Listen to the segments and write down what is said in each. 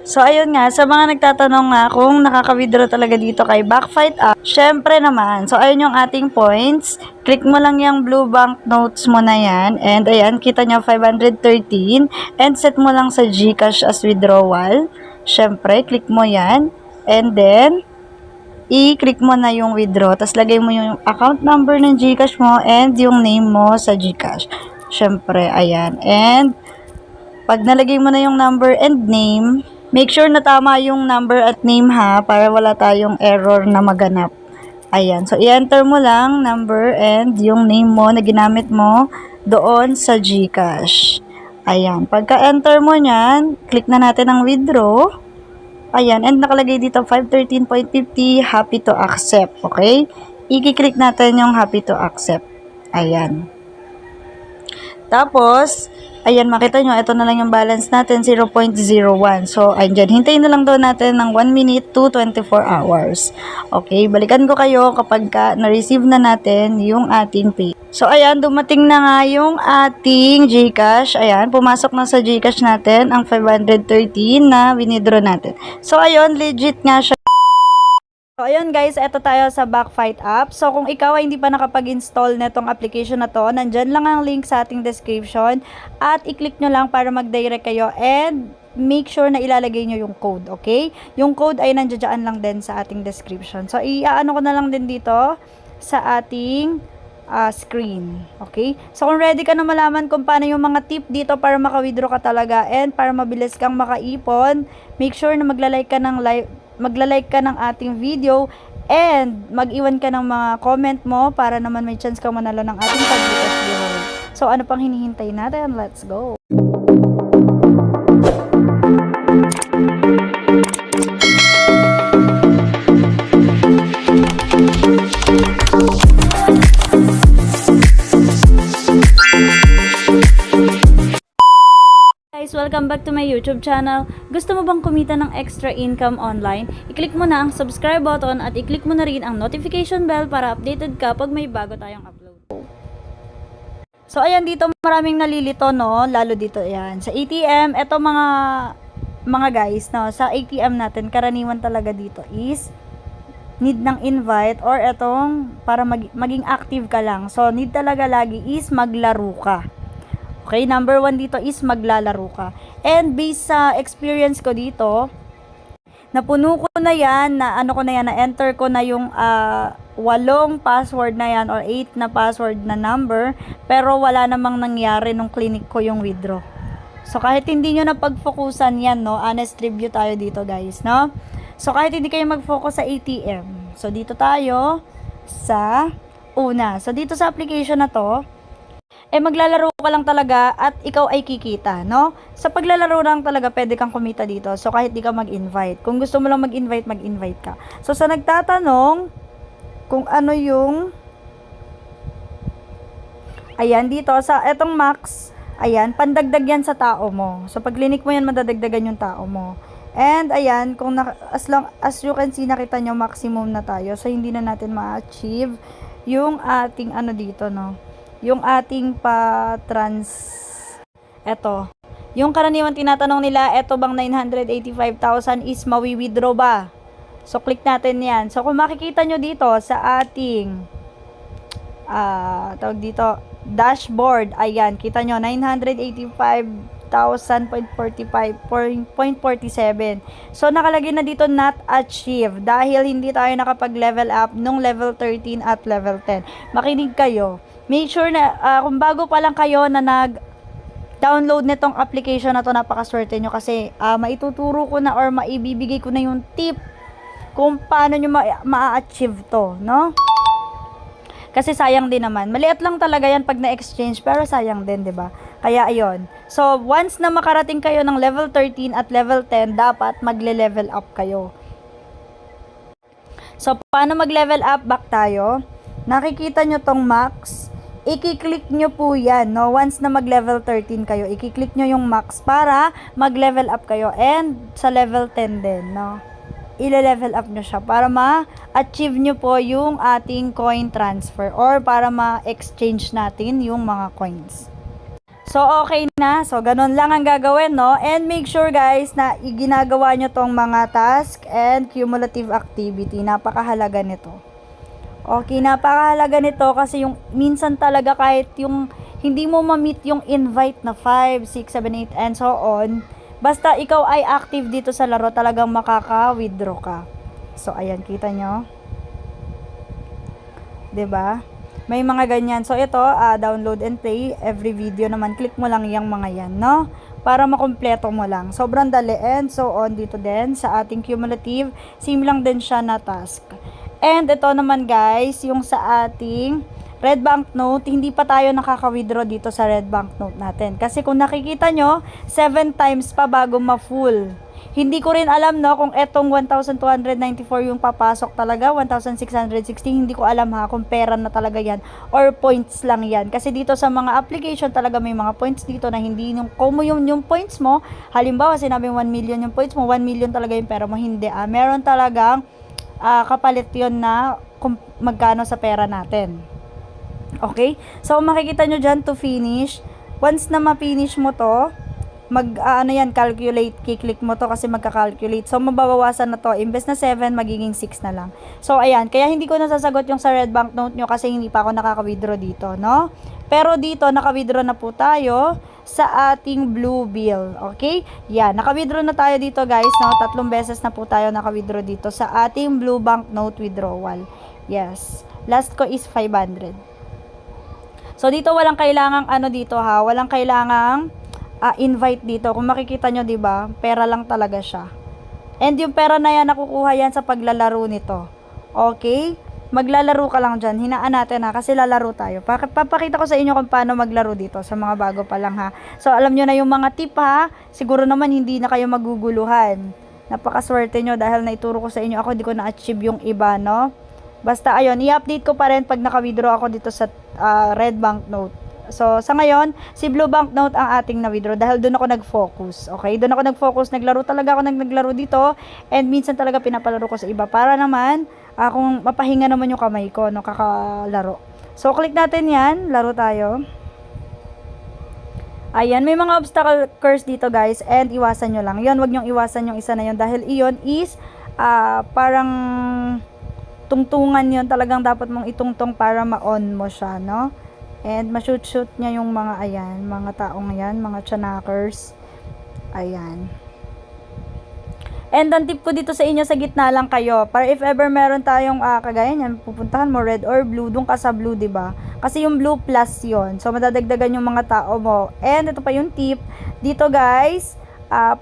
So, ayun nga, sa mga nagtatanong nga kung nakaka-withdraw talaga dito kay Backfight app, syempre naman. So, ayun yung ating points. Click mo lang yung blue banknotes mo na yan. And, ayan, kita nyo 513. And, set mo lang sa GCash as withdrawal. Syempre, click mo yan. And then, i-click mo na yung withdraw. Tapos, lagay mo yung account number ng GCash mo and yung name mo sa GCash. Syempre, ayan. And, pag nalagay mo na yung number and name, make sure na tama yung number at name ha, para wala tayong error na maganap. Ayan. So, i-enter mo lang number and yung name mo na ginamit mo doon sa GCash. Ayan. Pagka-enter mo nyan, click na natin ang withdraw. Ayan. And nakalagay dito 513.50, happy to accept. Okay? I-click natin yung happy to accept. Ayan. Tapos, ayan, makita nyo, ito na lang yung balance natin, 0.01. So, ayan, hintayin na lang daw natin ng 1 minute to 24 hours. Okay, balikan ko kayo kapag na-receive na natin yung ating pay. So, ayan, dumating na nga yung ating GCash. Ayan, pumasok na sa GCash natin ang 513 na winidraw natin. So, ayun, legit nga siya. So, ayun guys, eto tayo sa Backfight app. So, kung ikaw ay hindi pa nakapag-install netong application na to, nandyan lang ang link sa ating description at i-click nyo lang para mag-direct kayo and make sure na ilalagay nyo yung code, okay? Yung code ay nandiyan lang din sa ating description. So, i-ano ko na lang din dito sa ating screen, okay? So, kung ready ka na malaman kung paano yung mga tip dito para maka-withdraw ka talaga and para mabilis kang makaipon, make sure na magla-like ka ng ating video and mag-iwan ka ng mga comment mo para naman may chance kang manalo ng ating pag-GCash giveaway. So, ano pang hinihintay natin? Let's go! Welcome back to my YouTube channel. Gusto mo bang kumita ng extra income online? I-click mo na ang subscribe button at i-click mo na rin ang notification bell para updated ka pag may bago tayong upload. So, ayan, dito maraming nalilito, no? Lalo dito, ayan. Sa ATM, eto mga guys, no? Sa ATM natin, karaniwan talaga dito is need ng invite or etong para maging active ka lang. So, need talaga lagi is maglaro ka. Okay, number 1 dito is maglalaro ka. And based sa experience ko dito, napuno ko na yan, na-enter ko na yung 8 password na yan or 8 na password na number, pero wala namang nangyari nung clinic ko yung withdraw. So, kahit hindi nyo na pag-focusan yan, no, honest review tayo dito, guys, no? So, kahit hindi kayo mag-focus sa ATM. So, dito tayo sa una. So, dito sa application na to, maglalaro ka lang talaga at ikaw ay kikita, no? Sa paglalaro lang talaga, pwede kang kumita dito. So, kahit di ka mag-invite. Kung gusto mo lang mag-invite, mag-invite ka. So, sa nagtatanong, kung ano yung, ayan, dito, sa etong max, ayan, pandagdag yan sa tao mo. So, pag clinic mo yan, madadagdagan yung tao mo. And, ayan, kung as you can see, nakita nyo, maximum na tayo. So, hindi na natin ma-achieve yung ating, dito, no? Yung ating eto, yung karaniwan tinatanong nila, eto bang 985,000 is mawi-withdraw ba? So, click natin yan. So, kung makikita nyo dito sa ating tawag dito, dashboard, ayan, kita nyo, 985,000.47. So, nakalagay na dito not achieved dahil hindi tayo nakapag-level up nung level 13 at level 10. Makinig kayo. Make sure na kung bago pa lang kayo na nag-download nitong application na to, napakaswerte nyo kasi maituturo ko na or maibibigay ko na yung tip kung paano nyo ma-achieve to, no? Kasi sayang din naman. Maliit lang talaga yan pag na-exchange, pero sayang din, 'di ba? Kaya ayun. So, once na makarating kayo ng level 13 at level 10, dapat magle-level up kayo. So, paano mag-level up? Back tayo. Nakikita nyo tong max. I-click nyo po yan, no? Once na mag-level 13 kayo, i-click nyo yung max para mag-level up kayo. And sa level 10 din, no? I-level up nyo siya para ma-achieve nyo po yung ating coin transfer or para ma-exchange natin yung mga coins. So, okay na. So, ganun lang ang gagawin, no? And make sure, guys, na iginagawa nyo tong mga task and cumulative activity. Napakahalaga nito. Okay, napakahalaga nito kasi yung minsan talaga kahit yung hindi mo ma-meet yung invite na 5, 6, 7, 8, and so on, basta ikaw ay active dito sa laro, talagang makaka-withdraw ka. So, ayan, kita nyo? 'Di ba? May mga ganyan. So, ito, download and play. Every video naman, click mo lang yung mga yan, no? Para makumpleto mo lang. Sobrang dali. And so on dito din sa ating cumulative. Same lang din siya na task. And ito naman guys, yung sa ating red banknote, hindi pa tayo nakaka-withdraw dito sa red banknote natin. Kasi kung nakikita nyo, 7 times pa bago ma-full. Hindi ko rin alam, no, kung etong 1,294 yung papasok talaga, 1,616, hindi ko alam ha, kung pera na talaga yan, or points lang yan. Kasi dito sa mga application talaga may mga points dito na hindi, kung mo yung points mo, halimbawa sinabi 1 million yung points mo, 1 million talaga yung pera mo, hindi meron talagang kapalit yun na kung magkano sa pera natin. Okay? So, makikita nyo dyan to finish. Once na ma-finish mo to, calculate, kiklik mo to kasi magka-calculate. So, mababawasan na to. Imbes na 7, magiging 6 na lang. So, ayan. Kaya hindi ko nasasagot yung sa red banknote nyo kasi hindi pa ako nakaka-withdraw dito, no? Pero dito, naka-withdraw na po tayo sa ating blue bill. Okay? Yan. Naka-withdraw na tayo dito, guys, no? 3 beses na po tayo naka-withdraw dito sa ating blue banknote withdrawal. Yes. Last ko is 500. So, dito walang kailangang dito ha. Walang kailangang invite dito. Kung makikita nyo, di ba? Pera lang talaga siya. And yung pera na yan, nakukuha yan sa paglalaro nito. Okay? Maglalaro ka lang dyan. Hinaan natin ha, kasi lalaro tayo. Papakita ko sa inyo kung paano maglaro dito sa mga bago pa lang ha. So, alam nyo na yung mga tip ha. Siguro naman hindi na kayo maguguluhan. Napakaswerte nyo dahil naituro ko sa inyo. Ako, di ko na-achieve yung iba, no? Basta, ayun, i-update ko pa rin pag naka-withdraw ako dito sa red banknote. So, sa ngayon, si blue banknote ang ating na-withdraw dahil doon ako nag-focus. Okay? Doon ako nag-focus. Naglaro talaga ako naglaro dito. And minsan talaga pinapalaro ko sa iba. Para naman, kung mapahinga naman yung kamay ko, no, kakalaro. So, click natin yan. Laro tayo. Ayan, may mga obstacle course dito, guys. And iwasan nyo lang. Yun, wag nyong iwasan yung isa na yun. Dahil iyon is, parang tungtungan yun. Talagang dapat mong itungtong para ma-on mo siya, no? And ma-shoot niya yung mga mga taong yan, mga tiyanakers. Ayan. And ang tip ko dito sa inyo, sa gitna lang kayo. Para if ever meron tayong kagaya niyan, pupuntahan mo red or blue, doon ka sa blue, 'di ba? Kasi yung blue plus 'yon. So madadagdagan yung mga tao mo. And ito pa yung tip dito, guys.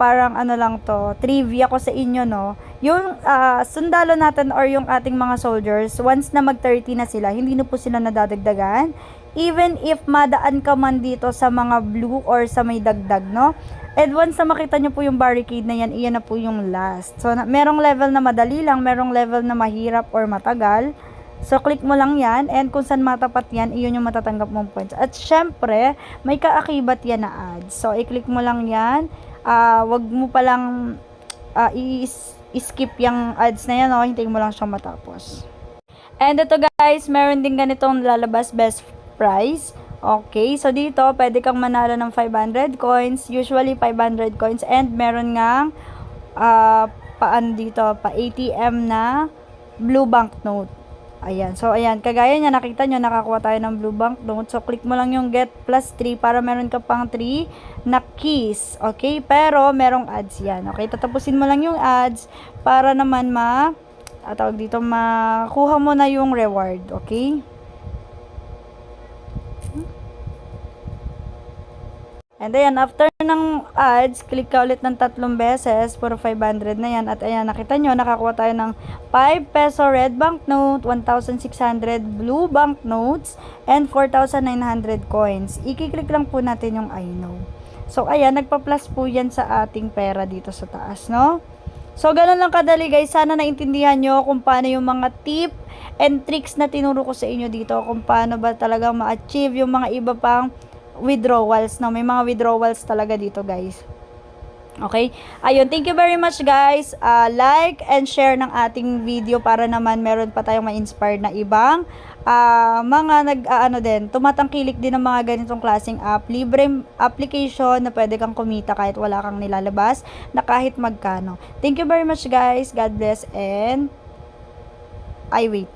Parang lang to, trivia ko sa inyo, no. Yung sundalo natin or yung ating mga soldiers, once na mag 30 na sila, hindi na po sila nadadagdagan. Even if madaan ka man dito sa mga blue or sa may dagdag, no? And once na makita nyo po yung barricade na yan, iyan na po yung last. So, merong level na madali lang, merong level na mahirap or matagal. So, click mo lang yan. And kung saan matapat yan, iyon yung matatanggap mong points. At syempre, may kaakibat yan na ads. So, i-click mo lang yan. Wag mo palang i-skip yung ads na yan, no? Hintayin mo lang siyang matapos. And ito, guys, meron din ganitong lalabas best price. Okay, so dito pwede kang manalo ng 500 coins, usually 500 coins, and meron ngang dito pa ATM na blue banknote. Ayan, so ayan, kagaya niya, nakita nyo, nakakuha tayo ng blue banknote. So click mo lang yung get plus 3 para meron ka pang 3 na keys. Okay, pero merong ads yan. Okay, tatapusin mo lang yung ads para naman makuha mo na yung reward. Okay. And ayan, after ng ads, click ka ulit ng 3 beses, puro 500 na yan. At ayan, nakita nyo, nakakuha tayo ng 5 peso red banknote, 1,600 blue banknotes, and 4,900 coins. I-click lang po natin yung I know. So, ayan, nagpa-plus po yan sa ating pera dito sa taas, no? So, ganun lang kadali, guys. Sana naintindihan nyo kung paano yung mga tip and tricks na tinuro ko sa inyo dito, kung paano ba talagang ma-achieve yung mga iba pang withdrawals, no? May mga withdrawals talaga dito, guys. Okay? Ayun, thank you very much guys. Like and share ng ating video para naman meron pa tayong ma-inspired na ibang mga din, tumatangkilik din ng mga ganitong klaseng app. Libre application na pwede kang kumita kahit wala kang nilalabas na kahit magkano. Thank you very much guys. God bless and wait.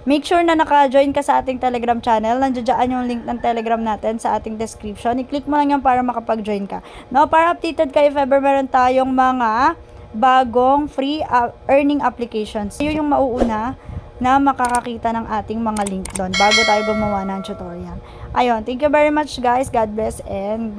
Make sure na naka-join ka sa ating Telegram channel. Nandiyan yung link ng Telegram natin sa ating description. I-click mo lang yan para makapag-join ka. No, para updated ka if ever meron tayong mga bagong free earning applications. Yun yung mauuna na makakakita ng ating mga link doon bago tayo gumawa ng tutorial. Ayun, thank you very much guys. God bless and